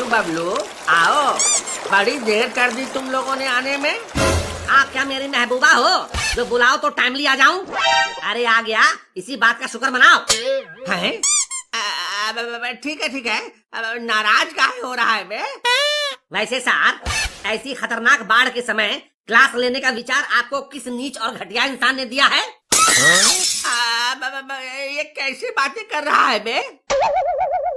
राजू बबलू, आओ। बड़ी देर कर दी तुम लोगों ने आने में। आप क्या मेरी महबूबा हो जो बुलाओ तो टाइमली आ जाऊं? अरे आ गया, इसी बात का शुक्र मनाओ। हैं? ठीक है ठीक है। नाराज काहे हो रहा है बे? वैसे सर, ऐसी खतरनाक बाढ़ के समय क्लास लेने का विचार आपको किस नीच और घटिया इंसान ने दिया है? ये कैसी बातें कर रहा है बे?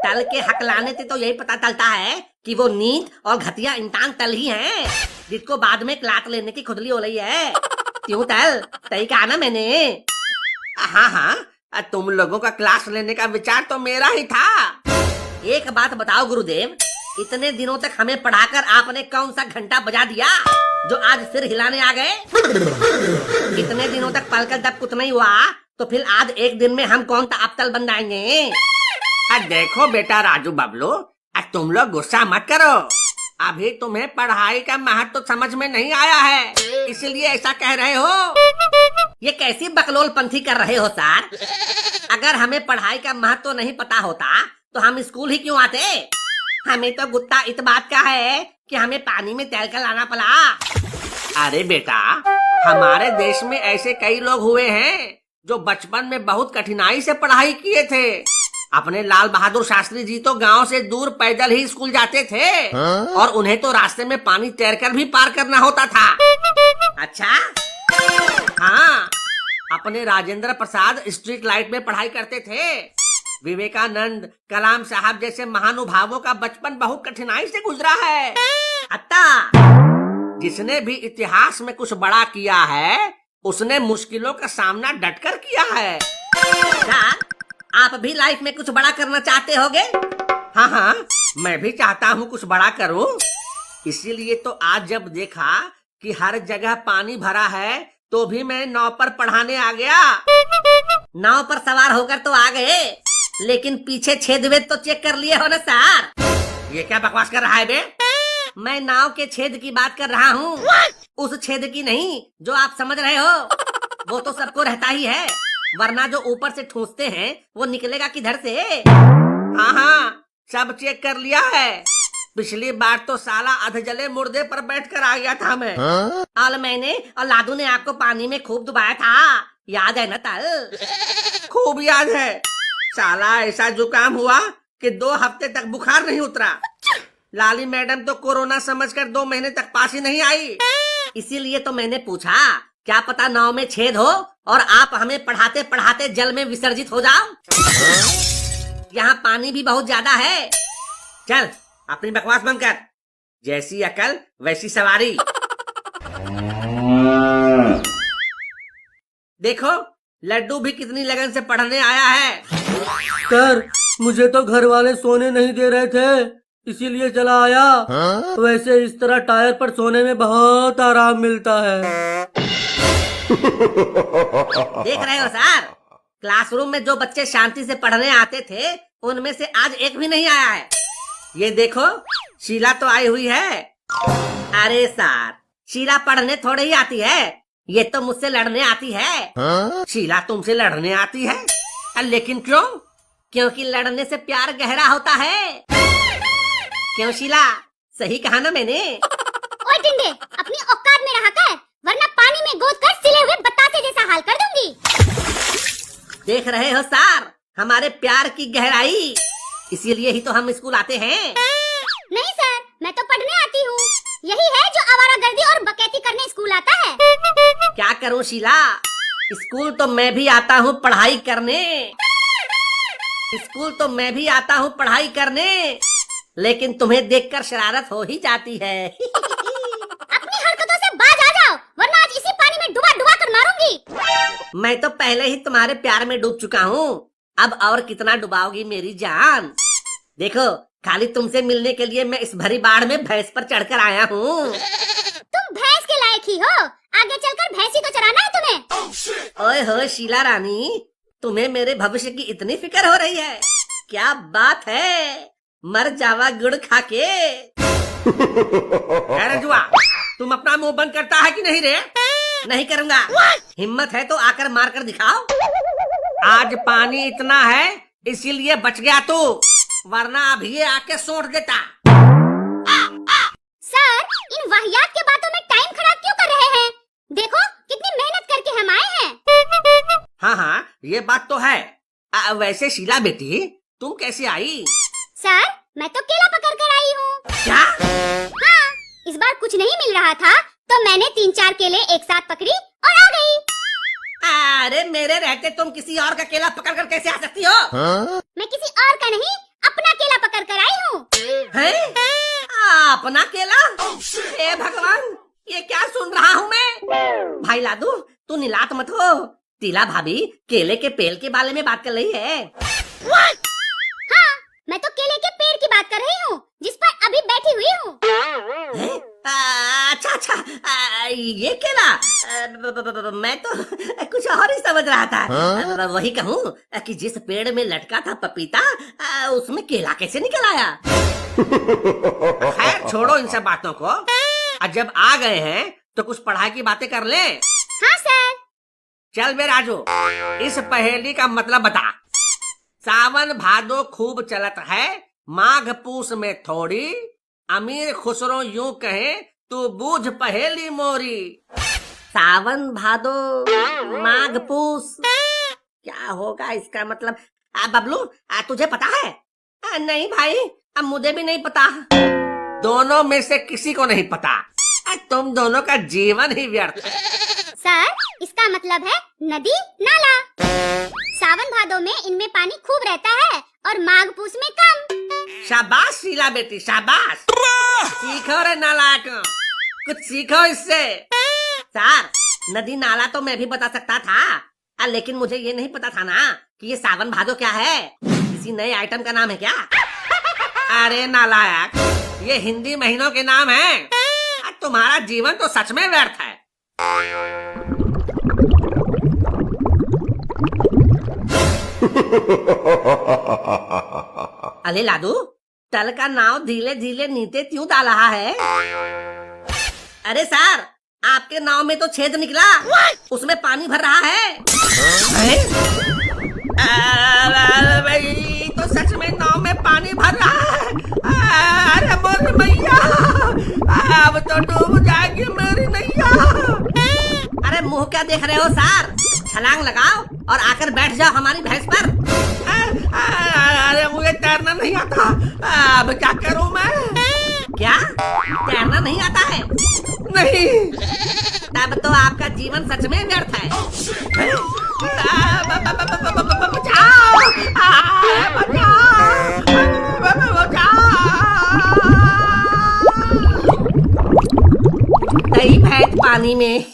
तल के हकलाने से तो यही पता चलता है कि वो नीच और घटिया इंसान तल ही हैं, जिसको बाद में क्लास लेने की खुदली हो रही है। क्यों तल, सही कहा ना मैंने? हाँ हाँ, तुम लोगों का क्लास लेने का विचार तो मेरा ही था। एक बात बताओ गुरुदेव, इतने दिनों तक हमें पढ़ाकर आपने कौन सा घंटा बजा दिया जो आज सिर हिलाने आ गए? इतने दिनों तक पलकर जब कुछ नहीं हुआ तो फिर आज एक दिन में हम कौन सा अबतल बन जाएंगे? देखो बेटा राजू बबलू, तुम लोग गुस्सा मत करो। अभी तुम्हें पढ़ाई का महत्व तो समझ में नहीं आया है, इसलिए ऐसा कह रहे हो। ये कैसी बकलोल पंथी कर रहे हो सर? अगर हमें पढ़ाई का महत्व नहीं पता होता तो हम स्कूल ही क्यों आते? हमें तो गुत्ता इस बात का है कि हमें पानी में तैरकर लाना पड़ा। अरे बेटा, हमारे देश में ऐसे कई लोग हुए हैं जो बचपन में बहुत कठिनाई से पढ़ाई किए थे। अपने लाल बहादुर शास्त्री जी तो गांव से दूर पैदल ही स्कूल जाते थे। और उन्हें तो रास्ते में पानी तैरकर भी पार करना होता था। अच्छा? हाँ, अपने राजेंद्र प्रसाद स्ट्रीट लाइट में पढ़ाई करते थे। विवेकानंद, कलाम साहब जैसे महानुभावों का बचपन बहुत कठिनाई से गुजरा है। अत्ता, जिसने भी इतिहास में कुछ बड़ा किया है उसने मुश्किलों का सामना डटकर किया है। सर, आप भी लाइफ में कुछ बड़ा करना चाहते होगे? हाँ हाँ, मैं भी चाहता हूँ कुछ बड़ा करूँ। इसीलिए तो आज जब देखा कि हर जगह पानी भरा है तो भी मैं नाव पर पढ़ाने आ गया। नाव पर सवार होकर तो आ गए, लेकिन पीछे छेद वेद तो चेक कर लिए हो ना सर? ये क्या बकवास कर रहा है बे? मैं नाव के छेद की बात कर रहा हूँ, उस छेद की नहीं जो आप समझ रहे हो। वो तो सबको रहता ही है, वरना जो ऊपर से ठूंसते हैं वो निकलेगा किधर से? हाँ हाँ, सब चेक कर लिया है। पिछली बार तो साला अधजले मुर्दे पर बैठकर आ गया था मैं। और मैंने और लादू ने आपको पानी में खूब डुबाया था, याद है ना तल? खूब याद है। साला ऐसा जुकाम हुआ कि 2 हफ्ते तक बुखार नहीं उतरा। लाली मैडम तो कोरोना समझकर 2 महीने तक पास ही नहीं आई। इसीलिए तो मैंने पूछा, क्या पता नाव में छेद हो और आप हमें पढ़ाते पढ़ाते जल में विसर्जित हो जाओ। यहाँ पानी भी बहुत ज्यादा है। चल अपनी बकवास बंद कर। जैसी अकल वैसी सवारी। देखो, लड्डू भी कितनी लगन से पढ़ने आया है। सर, मुझे तो घर वाले सोने नहीं दे रहे थे, इसीलिए चला आया। वैसे इस तरह टायर पर सोने में बहुत आराम मिलता है। देख रहे हो सर, क्लासरूम में जो बच्चे शांति से पढ़ने आते थे उनमें से आज एक भी नहीं आया है। ये देखो, शीला तो आई हुई है। अरे सर, शीला पढ़ने थोड़े ही आती है, ये तो मुझसे लड़ने आती है। शीला तुमसे लड़ने आती है? लेकिन क्यों? क्योंकि लड़ने से प्यार गहरा होता है। क्यों शीला, सही कहा ना मैंने? ओए टिंडे, अपनी औकात में रहा कर, वरना पानी में गोद कर सिले हुए बतासे जैसा हाल कर दूंगी। देख रहे हो सर, हमारे प्यार की गहराई, इसीलिए ही तो हम स्कूल आते हैं। नहीं सर, मैं तो पढ़ने आती हूँ। यही है जो आवारागर्दी और बकैती करने स्कूल आता है। क्या करूँ शीला, स्कूल तो मैं भी आता हूँ पढ़ाई करने। स्कूल तो मैं भी आता हूँ पढ़ाई करने, लेकिन तुम्हें देखकर शरारत हो ही जाती है। अपनी हरकतों से बाज आ जाओ, वरना आज इसी पानी में डुबा डुबा कर मारूंगी। मैं तो पहले ही तुम्हारे प्यार में डूब चुका हूँ, अब और कितना डुबाओगी मेरी जान? देखो, खाली तुमसे मिलने के लिए मैं इस भरी बाढ़ में भैंस पर चढ़कर आया हूँ। तुम भैंस के लायक ही हो, आगे चलकर भैंसी को चराना है तुम्हें। ओए हो शीला रानी, तुम्हें मेरे भविष्य की इतनी फिक्र हो रही है? क्या बात है, मर जावा गुड़ खा के। अरे जुआ, तुम अपना मुंह बंद करता है कि नहीं रे? नहीं करूँगा। हिम्मत है तो आकर मार कर दिखाओ। आज पानी इतना है इसीलिए बच गया तू, वरना अभी ये आके सोट देता। इन वाहियात के बातों में टाइम खराब क्यों कर रहे हैं? देखो कितनी मेहनत करके हम आए हैं। हाँ हाँ, ये बात तो है। वैसे शीला बेटी, तुम कैसे आई? सर, मैं तो केला पकड़ कर आई हूँ। क्या? हाँ, इस बार कुछ नहीं मिल रहा था तो मैंने 3-4 केले एक साथ पकड़ी और आ गई। अरे मेरे रहते तुम किसी और का केला पकड़ कर कैसे आ सकती हो? मैं किसी और का नहीं, अपना केला पकड़ कर आई हूँ। हैं? अपना केला? हे भगवान, ये क्या सुन रहा हूँ मैं? भाई लादू, तू निलात मत हो। टीला भाभी केले के पेड़ के बारे में बात कर रही है। हाँ, मैं तो केले के पेड़ की बात कर रही हूँ जिस पर अभी बैठी हुई हूँ। अच्छा अच्छा, ये केला? मैं तो कुछ और ही समझ रहा था। वही कहूँ कि जिस पेड़ में लटका था पपीता, उसमें केला कैसे निकल आया? खैर छोड़ो इन सब बातों को। जब आ गए हैं तो कुछ पढ़ाई की बातें कर ले। हाँ सर। चल बे राजू, इस पहेली का मतलब बता। सावन भादो खूब चलत है, माघ पूस में थोड़ी, अमीर खुसरो यूं कहे तू बूझ पहेली मोरी। सावन भादो माघ पूस, क्या होगा इसका मतलब? बबलू, तुझे पता है? नहीं भाई, अब मुझे भी नहीं पता। दोनों में से किसी को नहीं पता। तुम दोनों का जीवन ही व्यर्थ है। सर, इसका मतलब है नदी नाला। सावन भादो में इनमें पानी खूब रहता है और माघ पूस में कम। शाबाश शीला बेटी, शाबाश। सीखो रे नालायक, कुछ सीखो इससे। सर, नदी नाला तो मैं भी बता सकता था, लेकिन मुझे ये नहीं पता था ना कि ये सावन भादो क्या है। किसी नए आइटम का नाम है क्या? अरे नालायक, ये हिंदी महीनों के नाम हैं। तुम्हारा जीवन तो सच में व्यर्थ है। अरे लादू, तल का नाव धीरे धीरे नीचे क्यों डाल रहा है? अरे सर, आपके नाव में तो छेद निकला, उसमें पानी भर रहा है। भाई तो सच में नाव में पानी भर रहा है। अरे मोर मैया, अब तो डूब जाएगी मेरी नैया। अरे मुंह क्या देख रहे हो सर? छलांग लगाओ और आकर बैठ जाओ हमारी भैंस पर। अरे मुझे तैरना नहीं आता, अब क्या करूं मैं? क्या तैरना नहीं आता है? नहीं। तब तो आपका जीवन सच में व्यर्थ है। बचाओ, कई भैंस पानी में।